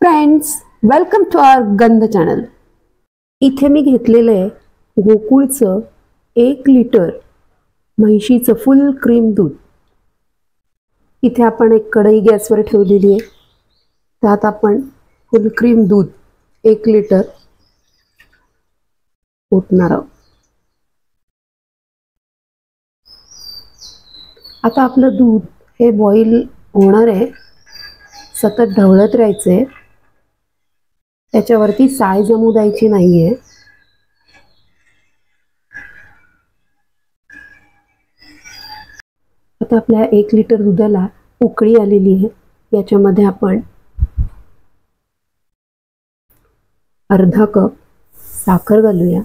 Friends, welcome to आवर गंध channel. इथे मी घेतलेलं आहे गोकुळचं 1 लिटर म्हैशीचं फुल क्रीम दूध। इथे आपण एक कढई गॅसवर ठेवलेली आहे, त्यात आपण फुल क्रीम दूध 1 लिटर ओतणार आहोत। आता आपलं दूध हे बॉईल होणार आहे, सतत ढवळत राहायचंय, त्याच्यावरती साय जमू द्यायची नाहीये। आता आपल्या 1 लिटर दुधाला उकळी आलेली आहे, याच्यामध्ये आपण अर्धा कप साखर घालूया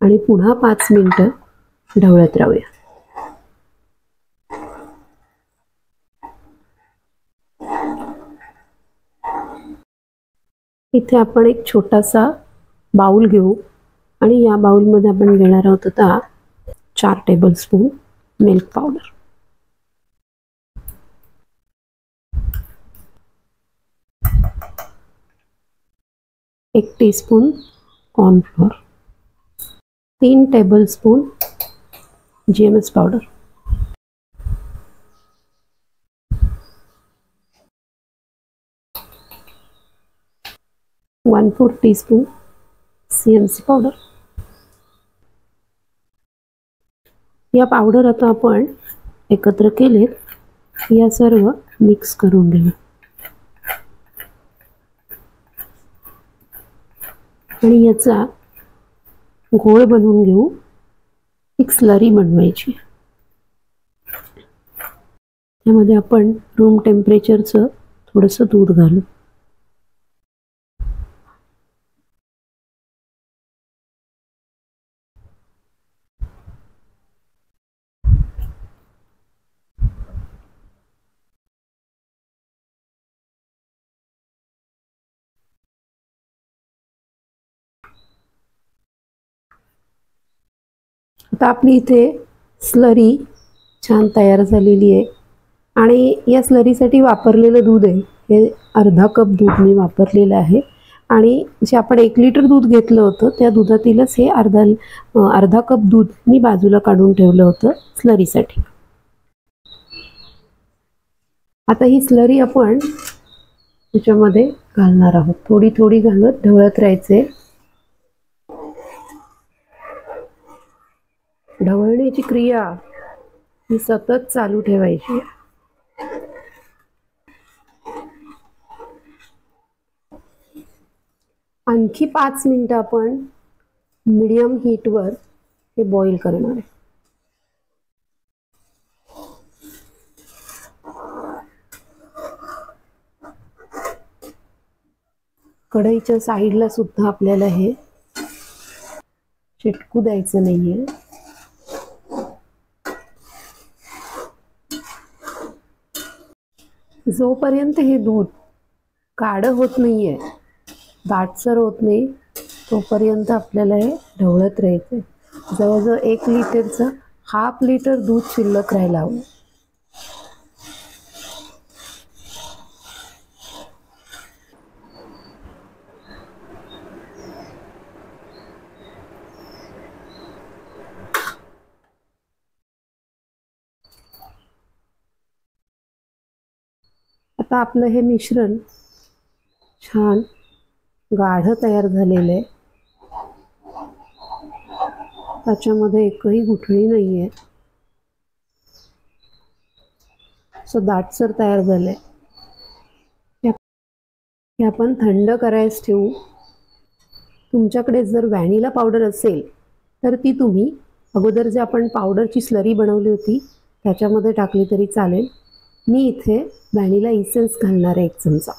आणि पुन्हा 5 मिनिटं ढवळत राहूया। इथे आपण एक छोटासा बाउल घेऊ आणि या बाउलमध्ये आपण घेणार आहोत आता 4 tablespoon milk powder, 1 teaspoon cornflour, 3 tablespoon GMS powder, 1/4 teaspoon CMC powder. या पावडर आता आपण एकत्र केलेत, या सर्व मिक्स करून घेऊ आणि याचा घोळ बनवून घेऊ। एक स्लरी बनवायची, त्यामध्ये आपण रूम टेम्परेचरचं थोडंसं दूध घालू। आता आपली इथे स्लरी छान तयार झालेली आहे आणि या स्लरीसाठी वापरलेलं दूध आहे हे अर्धा कप दूध मी वापरलेलं आहे आणि जे आपण 1 लिटर दूध घेतलं होतं त्या दुधातीलच हे अर्धा कप दूध मी बाजूला काढून ठेवलं होतं स्लरीसाठी। आता ही स्लरी आपण त्याच्यामध्ये घालणार आहोत, थोडी थोडी घालत ढवळत राहायचे। ढवळण्याची क्रिया ही सतत चालू ठेवायची। आणखी 5 मिनिटं आपण मीडियम हीटवर हे बॉईल करणार आहे। कढईच्या साईडला सुद्धा आपल्याला हे चिटकू द्यायचं नाहीये। जोपर्यंत हे दूध गाढ होत नाहीये, दाटसर होत नाही, तोपर्यंत आपल्याला हे ढवळत राहायचं। जवळजवळ 1 लिटरचं हाफ लिटर दूध शिल्लक राहायला हवं। आता आपलं हे मिश्रण छान गाढ तयार झालेलं आहे, त्याच्यामध्ये एकही गुठळी नाही आहे, असं दाटसर तयार झालंय। हे आपण थंड करायला ठेवू। तुमच्याकडे जर व्हॅनिला पावडर असेल तर ती तुम्ही अगोदर जे आपण पावडरची स्लरी बनवली होती त्याच्यामध्ये टाकली तरी चालेल। मी इथे व्हॅनिला इसेन्स घालणार आहे 1 चमचा।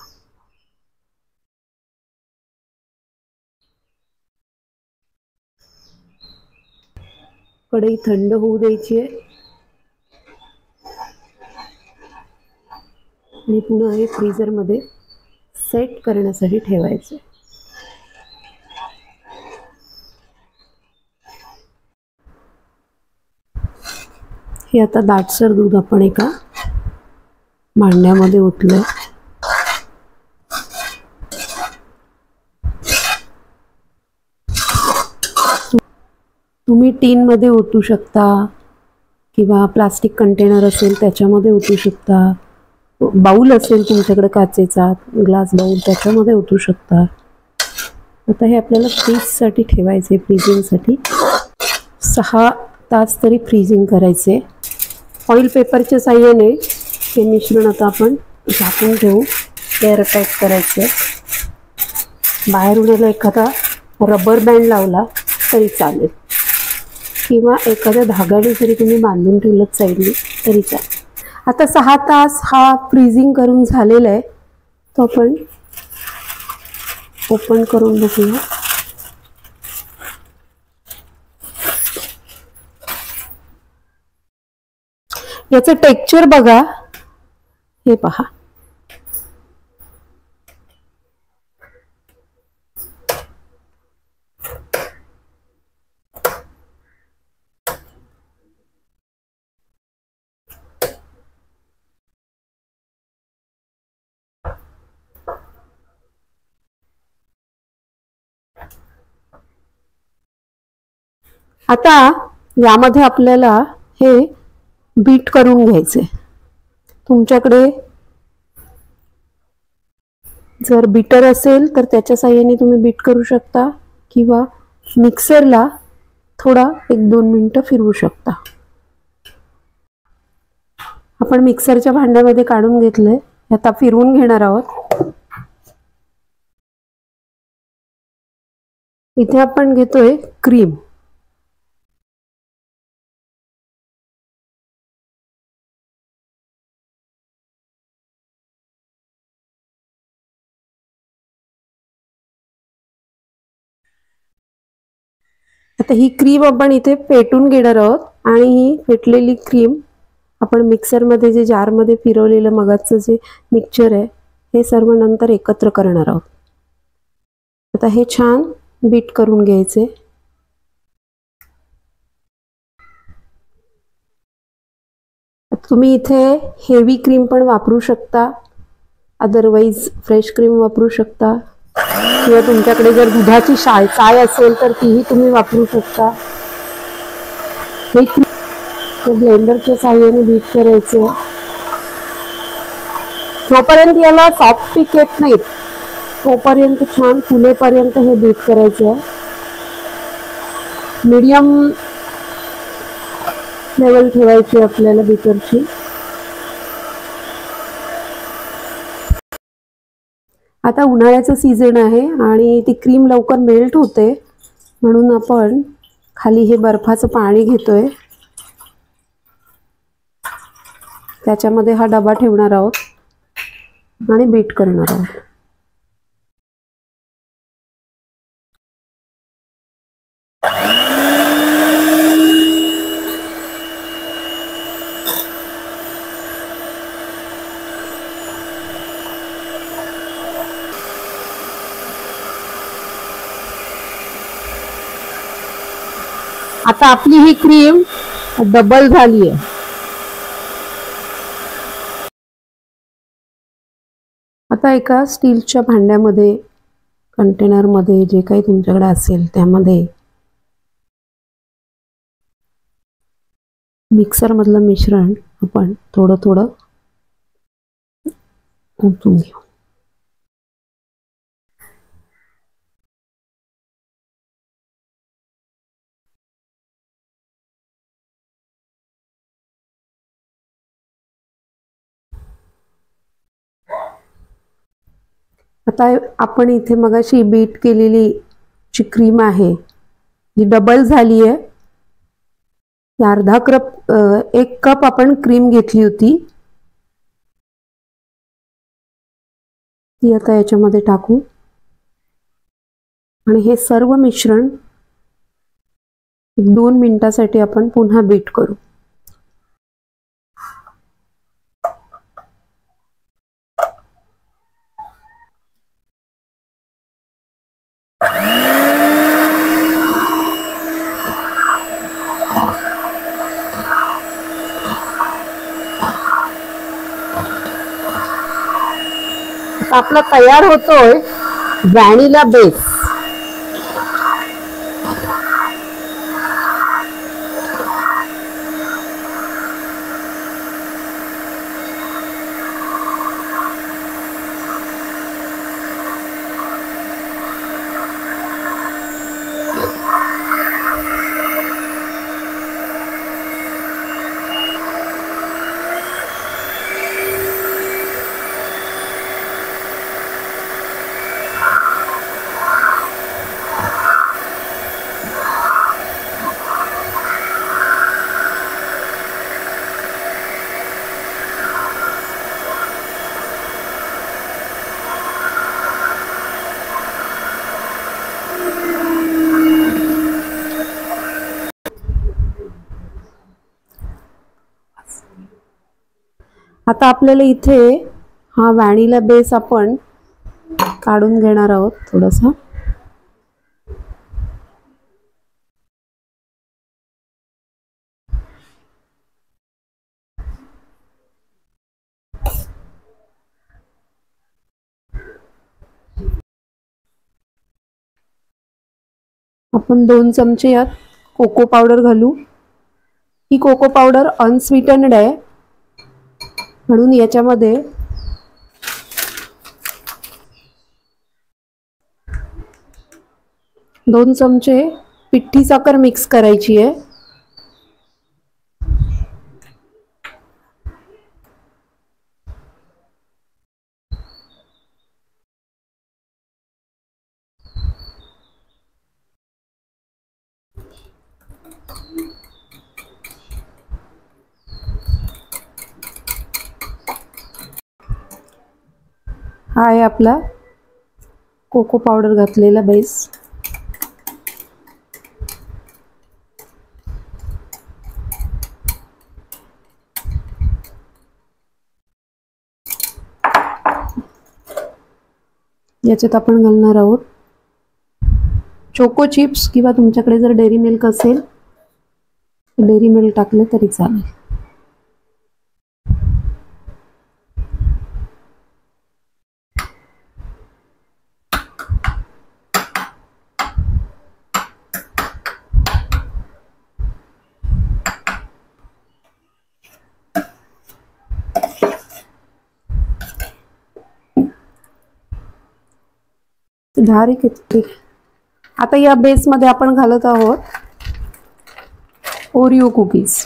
कढई थंड होऊ द्यायची आहे आणि पुन्हा हे फ्रीजरमध्ये सेट करण्यासाठी ठेवायचे। हे आता दाटसर दूध आपण एका भांड्यामध्ये ओतलं। तुम्ही टीनमध्ये ओतू शकता किंवा प्लास्टिक कंटेनर असेल त्याच्यामध्ये ओतू शकता, बाऊल असेल तुमच्याकडे काचेचा ग्लास बाऊल त्याच्यामध्ये ओतू शकता. आता हे आपल्याला फ्रीजसाठी ठेवायचे, फ्रीजिंगसाठी 6 तास तरी फ्रीजिंग करायचे. ऑइल पेपरच्या साह्याने हे मिश्रण आता आपण झाकून ठेवू, एअरटाईट करायचे. बाहेरून याला एखादा रबर बँड लावला तरी चालेल किंवा एखाद्या धागाने जरी तुम्ही बांधून ठेवलं साईडने तरी चालेल. आता 6 तास हा फ्रीजिंग करून झालेला आहे, तो आपण ओपन करून बघूया. याचं टेक्स्चर बघा, हे पहा. आता यामध्ये आपल्याला हे बीट करून घ्यायचे. तुमच्याकडे जर बीटर असेल तर त्याच्या साहाय्याने तुम्ही बीट करू शकता किंवा मिक्सरला थोडा 1-2 मिनिटं फिरवू शकता. आपण मिक्सरच्या भांड्यामध्ये काढून घेतलंय, आता फिरवून घेणार आहोत. इथे आपण घेतोय क्रीम. आता ही क्रीम आपण इथे फेटून घेणार आहोत आणि ही फेटलेली क्रीम आपण मिक्सरमध्ये जे जारमध्ये फिरवलेलं मगाचं जे मिक्सचर आहे हे सर्व नंतर एकत्र करणार आहोत. आता हे छान बीट करून घ्यायचे. तुम्ही इथे हेवी क्रीम पण वापरू शकता, अदरवाइज फ्रेश क्रीम वापरू शकता किंवा तुमच्याकडे जर दुधाची साय असेल तर तीही तुम्ही वापरू शकता. हे क्रीम ब्लेंडरच्या साहाय्याने बीट करायचे. जोपर्यंत याला सॉफ्ट पीक येत नाहीत तोपर्यंत छान फुलेपर्यंत हे बीट करायचं आहे. मीडियम लेवल ठेवायची आपल्याला बीटरची. आता उन्हाळ्याचं सीझन आहे आणि ती क्रीम लवकर मेल्ट होते म्हणून आपण खाली हे बर्फाचं पाणी घेतोय, त्याच्यामध्ये हा डबा ठेवणार आहोत आणि बीट करणार आहोत. आता आपली ही क्रीम डबल झाली आहे. आता एका स्टीलच्या भांड्यामध्ये कंटेनरमध्ये जे काही तुमच्याकडे असेल त्यामध्ये मिक्सर मधलं मिश्रण आपण थोडं थोडं ओतून घेऊ. आता आपण इथे मगाशी बीट केलेली जी क्रीम आहे जी डबल झाली आहे. एक कप आपण क्रीम घेतली होती ती आता याच्यामध्ये टाकू आणि हे सर्व मिश्रण 2 मिनिटांसाठी आपण पुन्हा बीट करू. आपला तयार होतोय व्हॅनिला बेस. आता आपल्याला इथे हा व्हॅनिला बेस आपण काढून घेणार आहोत थोडासा. आपण 2 चमचे यात कोको पावडर घालू. ही कोको पावडर अनस्वीटन्ड आहे म्हणून याच्यामध्ये 2 चमचे पिठी साखर मिक्स करायची आहे. हा आहे आपला कोको पावडर घातलेला बेस. याच्यात आपण घालणार आहोत चोको चिप्स किंवा तुमच्याकडे जर डेअरी मिल्क असेल डेअरी मिल्क टाकले तरी चालेल. धारी किती. आता या बेस मध्ये आपण घालत आहोत ओरिओ कुकीज.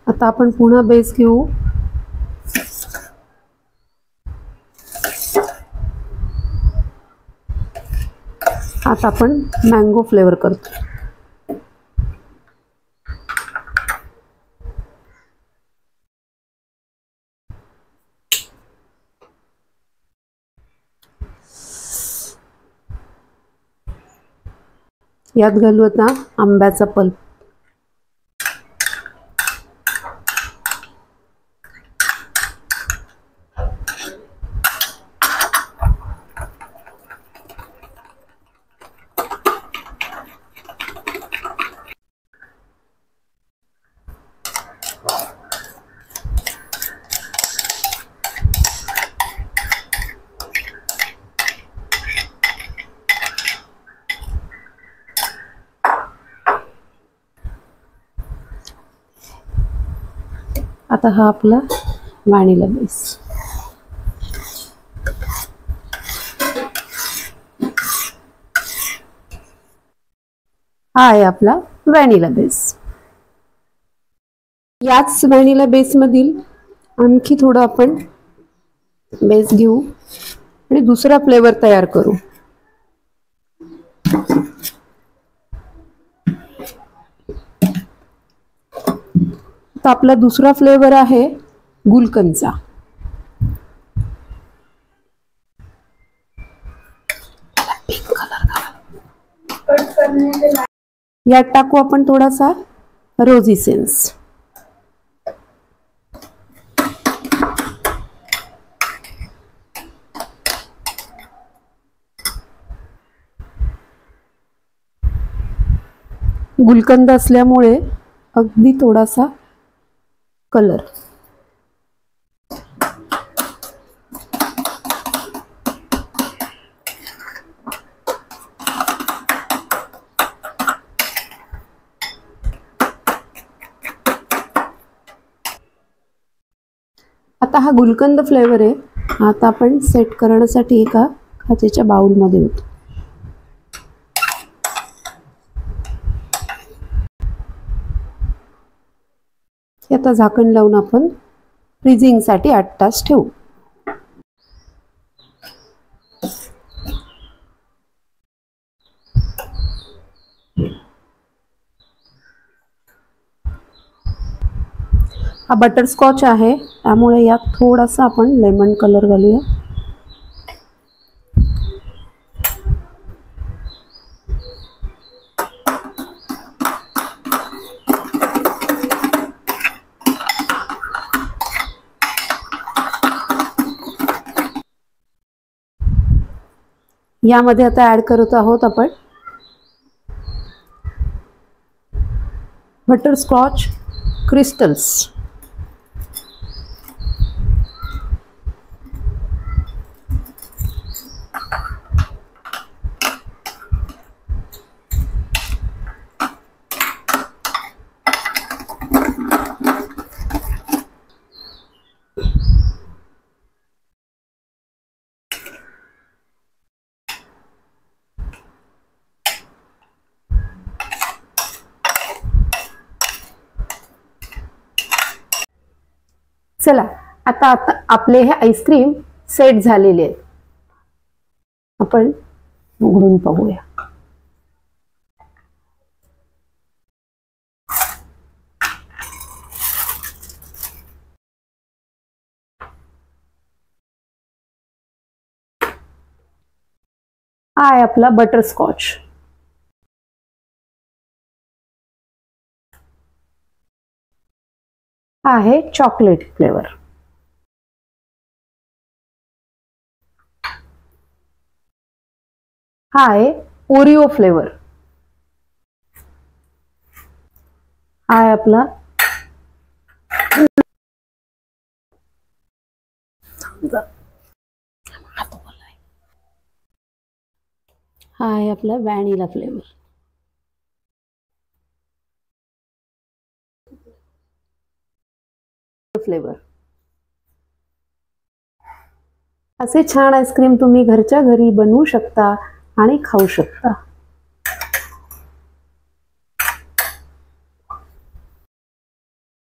आता आपण पुन्हा बेस घेऊ. आता आपण मँगो फ्लेवर करतो. यात घालू आता आंब्याचा पल्प. आता हा आपला व्हॅनिला बेस. हा आहे आपला व्हॅनिला बेस. याच व्हॅनिला बेस मधील आणखी थोडं आपण बेस घेऊ आणि दुसरा फ्लेवर तयार करू. तर आपला दुसरा फ्लेवर आहे गुलकंदचा. यात टाकू आपण थोडासा रोज इसेन्स. गुलकंद असल्यामुळे अगदी थोडासा कलर. आता हा गुलकंद फ्लेवर आहे. आता आपण सेट करण्यासाठी एका काचेच्या बाउल मध्ये होतो. आता झाकण लावून आपण फ्रीजिंगसाठी 8 तास ठेवू. हा बटरस्कॉच आहे, त्यामुळे यात थोडासा आपण लेमन कलर घालूया. यामध्ये आता ऍड करत आहोत आपण बटरस्कॉच क्रिस्टल्स. चला आता आपले हे आईस्क्रीम सेट झालेले आहेत. आपण उघडून पाहूया. हा आहे आपला बटरस्कॉच. हा आहे चॉकलेट फ्लेवर. हा आहे ओरिओ फ्लेवर. हा आहे आपला हा आहे आपला व्हॅनिला फ्लेवर. असे छान आईस्क्रीम तुम्ही घरच्या घरी बनवू शकता आणि खाऊ शकता.